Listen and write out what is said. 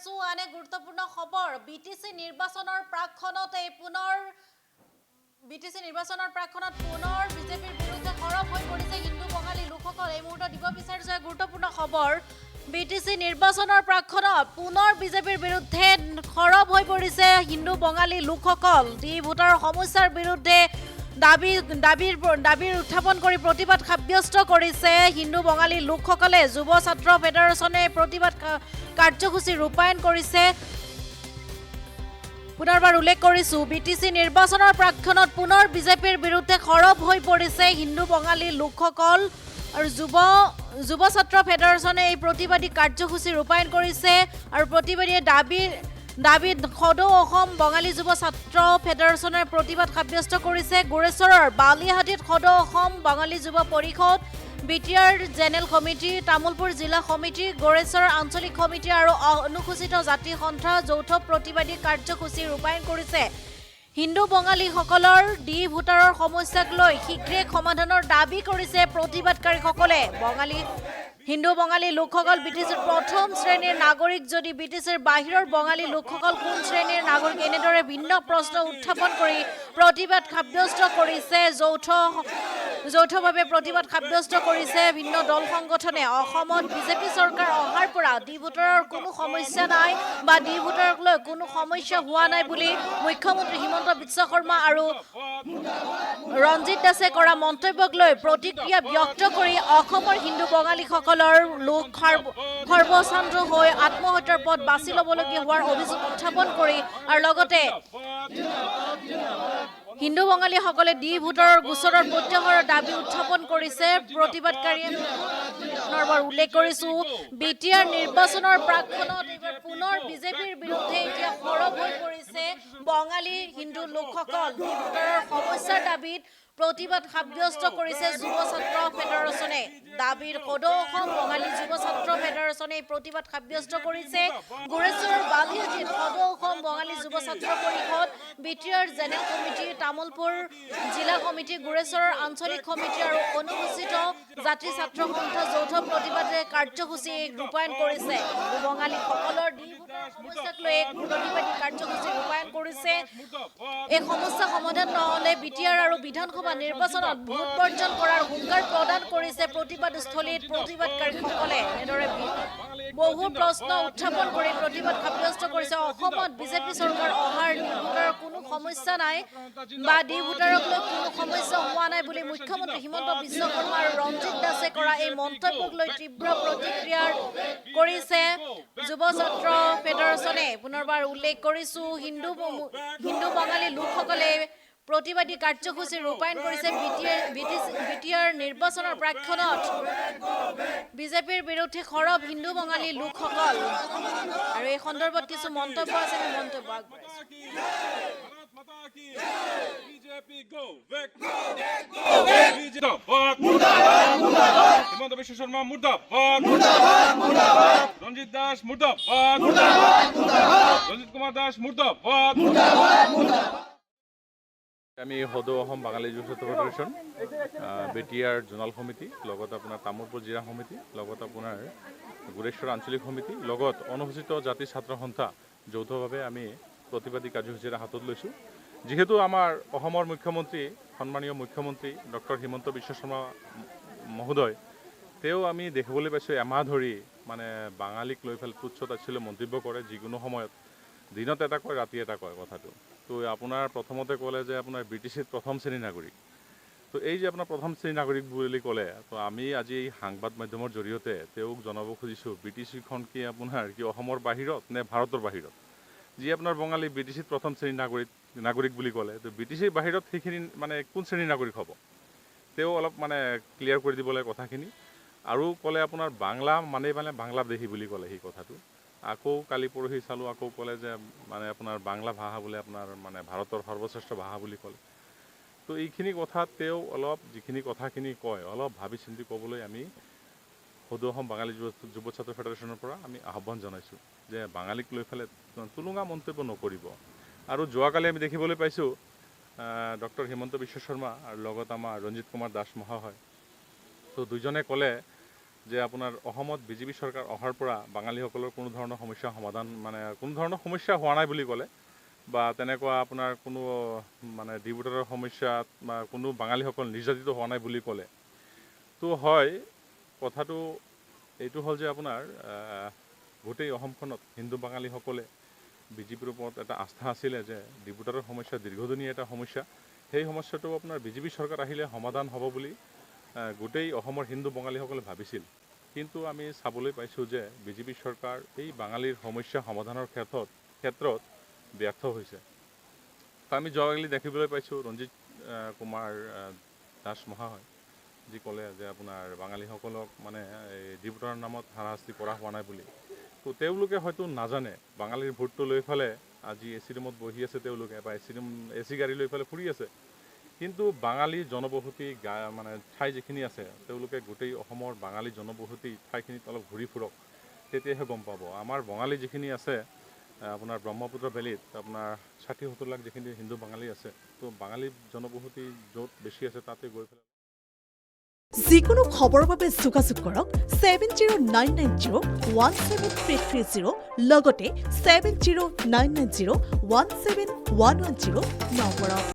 আছো আনে গুৰুত্বপূৰ্ণ খবৰ বিটিসি নিৰ্বাচনৰ প্ৰাক্ষণত পুনৰ বিজেপিৰ বিৰুদ্ধে সৰব হৈ পৰিছে হিন্দু বঙালী লোকসকল এই মুহূৰ্তত দিব বিচাৰিছে গুৰুত্বপূৰ্ণ খবৰ বিটিসি নিৰ্বাচনৰ প্ৰাক্ষণত পুনৰ বিজেপিৰ বিৰুদ্ধে সৰব হৈ পৰিছে হিন্দু বঙালী লোকসকল দি ভোটাৰৰ সমস্যাৰ বিৰুদ্ধে দাবীৰ উত্থাপন কৰি প্ৰতিবাদ সাব্যস্ত কৰিছে হিন্দু বঙালী লোকসকলে যুৱ ছাত্ৰ ফেডাৰেচনে প্ৰতিবাদ কাৰ্যসূচী ৰূপায়ণ কৰিছে পুনৰবাৰ উল্লেখ কৰিছো বিটিসি নিৰ্বাচনৰ প্ৰাক্ষণত পুনৰ বিজেপিৰ বিৰুদ্ধে সৰব হৈ পৰিছে হিন্দু বঙালী লোকসকল আৰু যুৱ ছাত্ৰ ফেডাৰেচনে এই প্ৰতিবাদী কাৰ্যসূচী ৰূপায়ণ কৰিছে আৰু প্ৰতিবাদীয়ে দাবীত সদৌ অসম বঙালী যুৱ ছাত্ৰ ফেডাৰেচনে প্ৰতিবাদ সাব্যস্ত কৰিছে গোৰেশ্বৰৰ বালিহাটীত সদৌ অসম বঙালী যুৱ পৰিষদ বিটিআৰ জেনেৰেল কমিটি তামুলপুৰ জিলা সমিতি গোৰেশ্বৰ আঞ্চলিক সমিতি আৰু অনুসূচিত জাতি সন্থা যৌথ প্ৰতিবাদী কাৰ্যসূচী ৰূপায়ণ কৰিছে হিন্দু বঙালীসকলৰ ডি ভোটাৰৰ সমস্যাক লৈ শীঘ্ৰে সমাধানৰ দাবী কৰিছে প্ৰতিবাদকাৰীসকলে হিন্দু বঙালী লোকসকল বিটিসিৰ প্ৰথম শ্ৰেণীৰ নাগৰিক যদি বিটিসিৰ বাহিৰৰ বঙালী লোকসকল কোন শ্ৰেণীৰ নাগৰিক এনেদৰে ভিন্ন প্ৰশ্ন উত্থাপন কৰি প্ৰতিবাদ সাব্যস্ত কৰিছে যৌথভাৱে প্ৰতিবাদ সাব্যস্ত কৰিছে ভিন্ন দল সংগঠনে অসমত বিজেপি চৰকাৰ অহাৰ পৰা ডি ভোটাৰৰ কোনো সমস্যা নাই বা ডি ভোটাৰক লৈ কোনো সমস্যা হোৱা নাই বুলি মুখ্যমন্ত্ৰী হিমন্ত বিশ্ব শৰ্মা আৰু ৰঞ্জিত দাসে কৰা মন্তব্যক লৈ প্ৰতিক্ৰিয়া ব্যক্ত কৰি অসমৰ হিন্দু বঙালীসকলৰ লোক সৰ্বশান্ত হৈ আত্মহত্যাৰ পথ বাছি ল'বলগীয়া হোৱাৰ অভিযোগ উত্থাপন কৰি আৰু লগতে হিন্দু বঙালীসকলে ডি ভোটাৰৰ গোচৰৰ প্ৰত্যাহাৰৰ দাবী উত্থাপন কৰিছে প্ৰতিবাদকাৰীয়ে উল্লেখ কৰিছো বিটিআৰ নিৰ্বাচনৰ প্ৰাক্ষণত এইবাৰ পুনৰ বিজেপিৰ বিৰুদ্ধে এতিয়া সৰব হৈ পৰিছে বঙালী হিন্দু লোকসকল ডি ভোটাৰৰ সমস্যাৰ দাবীত প্ৰতিবাদ সাব্যস্ত কৰিছে যুৱ ছাত্ৰ ফেডাৰেচনে দাবীৰ সদৌ অসম বঙালী যুৱ ছাত্ৰ ফেডাৰেচনে প্ৰতিবাদ সাব্যস্ত কৰিছে গোৰেশ্বৰৰ বালিহাটীত সদৌ অসম বঙালী যুৱ ছাত্ৰ পৰিষদ বিটিআৰ জেনেৰেল কমিটি তামুলপুৰ জিলা সমিতি গোৰেশ্বৰৰ আঞ্চলিক সমিতি আৰু অনুসূচিত জাতি ছাত্ৰ সন্থা যৌথ প্ৰতিবাদী কাৰ্যসূচী ৰূপায়ণ কৰিছে বঙালীসকলৰ ডি ভোটাৰৰ সমস্যাক লৈ এক প্ৰতিবাদী কাৰ্যসূচী ৰূপায়ণ কৰিছে এই সমস্যা সমাধান নহ'লে বিটিআৰ আৰু বিধানসভা নিৰ্বাচনত ভোট বৰ্জন কৰাৰ হুংকাৰ প্ৰদান কৰিছে প্ৰতিবাদস্থলীত প্ৰতিবাদকাৰীসকলে এনেদৰে বহু প্ৰশ্ন উত্থাপন কৰি প্ৰতিবাদ সাব্যস্ত কৰিছে অসমত বিজেপি চৰকাৰ অহাৰ ডি ভোটাৰৰ কোনো সমস্যা নাই বা ডি ভোটাৰক লৈ কোনো সমস্যা হোৱা নাই বুলি মুখ্যমন্ত্ৰী হিমন্ত বিশ্ব শৰ্মা আৰু ৰঞ্জিত দাসে কৰা এই মন্তব্যক লৈ তীব্ৰ প্ৰতিক্ৰিয়া কৰিছে যুৱ ছাত্ৰ ফেডাৰেচনে পুনৰবাৰ উল্লেখ কৰিছো হিন্দু বঙালী লোকসকলে প্ৰতিবাদী কাৰ্যসূচী ৰূপায়ণ কৰিছে বিটিআৰ নিৰ্বাচনৰ প্ৰাক্ষণত বিজেপিৰ বিৰুদ্ধে সৰব হিন্দু বঙালী লোকসকল আৰু এই সন্দৰ্ভত কিছু মন্তব্য আছে মন্তব্য হিমন্ত বিশ্ব শর্মা মুর্দাবাদ রঞ্জিত দাস মুর্দাবাদ রঞ্জিত কুমার দাস মুর্দাবাদ আমি সদৌ অসম বাঙালী যুৱ ছাত্ৰ ফেডাৰেশ্যন বিটিআৰ জোনাল সমিতি লগত আপোনাৰ তামুলপুৰ জিলা সমিতি লগত আপোনাৰ গোৰেশ্বৰ আঞ্চলিক সমিতি লগত অনুসূচিত জাতি ছাত্ৰ সন্থা যৌথভাৱে আমি প্ৰতিবাদী কাৰ্যসূচীৰে হাতত লৈছোঁ যিহেতু আমাৰ অসমৰ মুখ্যমন্ত্ৰী সন্মানীয় মুখ্যমন্ত্ৰী ডক্টৰ হিমন্ত বিশ্ব শৰ্মা মহোদয় তেওঁ আমি দেখিবলৈ পাইছোঁ এমাহ ধৰি মানে বাঙালীক লৈ পেলাই তুচ্ছ তাচ্ছিল্য মন্তব্য কৰে যিকোনো সময়ত দিনত এটা কয় ৰাতি এটা কয় কথাটো তো আপোনাৰ প্ৰথমতে ক'লে যে আপোনাৰ বিটিসিত প্ৰথম শ্ৰেণীৰ নাগৰিক তো এই যে আপোনাৰ প্ৰথম শ্ৰেণীৰ নাগৰিক বুলি ক'লে তো আমি আজি এই সাংবাদ মাধ্যমৰ জৰিয়তে তেওঁক জনাব খুজিছোঁ বিটিসিখন কি আপোনাৰ কি অসমৰ বাহিৰত নে ভাৰতৰ বাহিৰত যি আপোনাৰ বঙালী বিটিসিত প্ৰথম শ্ৰেণীৰ নাগৰিক বুলি ক'লে তো বিটিসিৰ বাহিৰত সেইখিনি মানে কোন শ্ৰেণীৰ নাগৰিক হ'ব তেওঁ অলপ মানে ক্লিয়াৰ কৰি দিব লাগে কথাখিনি আৰু ক'লে আপোনাৰ বাংলা মানে বাংলাদেশী বুলি ক'লে সেই কথাটো আকৌ কালি পৰহি চালোঁ আকৌ ক'লে যে মানে আপোনাৰ বাংলা ভাষা বোলে আপোনাৰ মানে ভাৰতৰ সৰ্বশ্ৰেষ্ঠ ভাষা বুলি ক'লে তো এইখিনি কথাত তেওঁ অলপ যিখিনি কথাখিনি কয় অলপ ভাবি চিন্তি ক'বলৈ আমি সদৌ অসম বাঙালী যুৱ ছাত্ৰ ফেডাৰেশ্যনৰ পৰা আমি আহ্বান জনাইছোঁ যে বাঙালীক লৈ পেলাই তুলুঙা মন্তব্য নকৰিব আৰু যোৱাকালি আমি দেখিবলৈ পাইছোঁ ডক্টৰ হিমন্ত বিশ্ব শৰ্মা আৰু লগত আমাৰ ৰঞ্জিত কুমাৰ দাস মহোদয় তো দুইজনে ক'লে যে আপোনাৰ অসমত বিজেপি চৰকাৰ অহাৰ পৰা বাঙালীসকলৰ কোনো ধৰণৰ সমস্যা সমাধান মানে কোনো ধৰণৰ সমস্যা হোৱা নাই বুলি ক'লে বা তেনেকুৱা আপোনাৰ কোনো মানে ডিভোটাৰৰ সমস্যাত বা কোনো বাঙালীসকল নিৰ্যাতিত হোৱা নাই বুলি ক'লে। তো হয়, কথাটো এইটো হ'ল যে আপোনাৰ গোটেই অসমখনত হিন্দু বাঙালীসকলে বিজেপিৰ ওপৰত এটা আস্থা আছিলে যে ডিভোটাৰৰ সমস্যা দীৰ্ঘদিনীয়া এটা সমস্যা। সেই সমস্যাটো আপোনাৰ বিজেপি চৰকাৰ আহিলে সমাধান হ'ব বুলি গোটেই অসমৰ হিন্দু বাঙালীসকলে ভাবিছিল। কিন্তু আমি চাবলৈ পাইছোঁ যে বিজেপি চৰকাৰ এই বাঙালীৰ সমস্যা সমাধানৰ ক্ষেত্ৰত ব্যৰ্থ হৈছে। আমি যোৱাকালি দেখিবলৈ পাইছোঁ ৰঞ্জিত কুমাৰ দাস মহাশয় যি ক'লে যে আপোনাৰ বাঙালীসকলক মানে এই ডিভোটাৰৰ নামত হাৰাশাস্তি কৰা হোৱা নাই বুলি। তো তেওঁলোকে হয়তো নাজানে বাঙালীৰ ভোটটো লৈ ফালে আজি এ চি ৰুমত বহি আছে তেওঁলোকে বা এ চি গাড়ী লৈ ফালে ফুৰি আছে। কিন্তু বাঙালী জনবসতি মানে ঠাই যিখিনি আছে তেওঁলোকে গোটেই অসমৰ বাঙালী জনবসতি ঠাইখিনিত অলপ ঘূৰি ফুৰক, তেতিয়াহে গম পাব। আমাৰ বঙালী যিখিনি আছে আপোনাৰ ব্ৰহ্মপুত্ৰ ভেলীত আপোনাৰ ৬০-৭০ লাখ যিখিনি হিন্দু বাঙালী আছে, তো বাঙালী জনবসতি য'ত বেছি আছে তাতে গৈ পেলাই যিকোনো খবৰৰ বাবে যোগাযোগ কৰক 7099017330 লগতে 7099017110 নম্বৰত।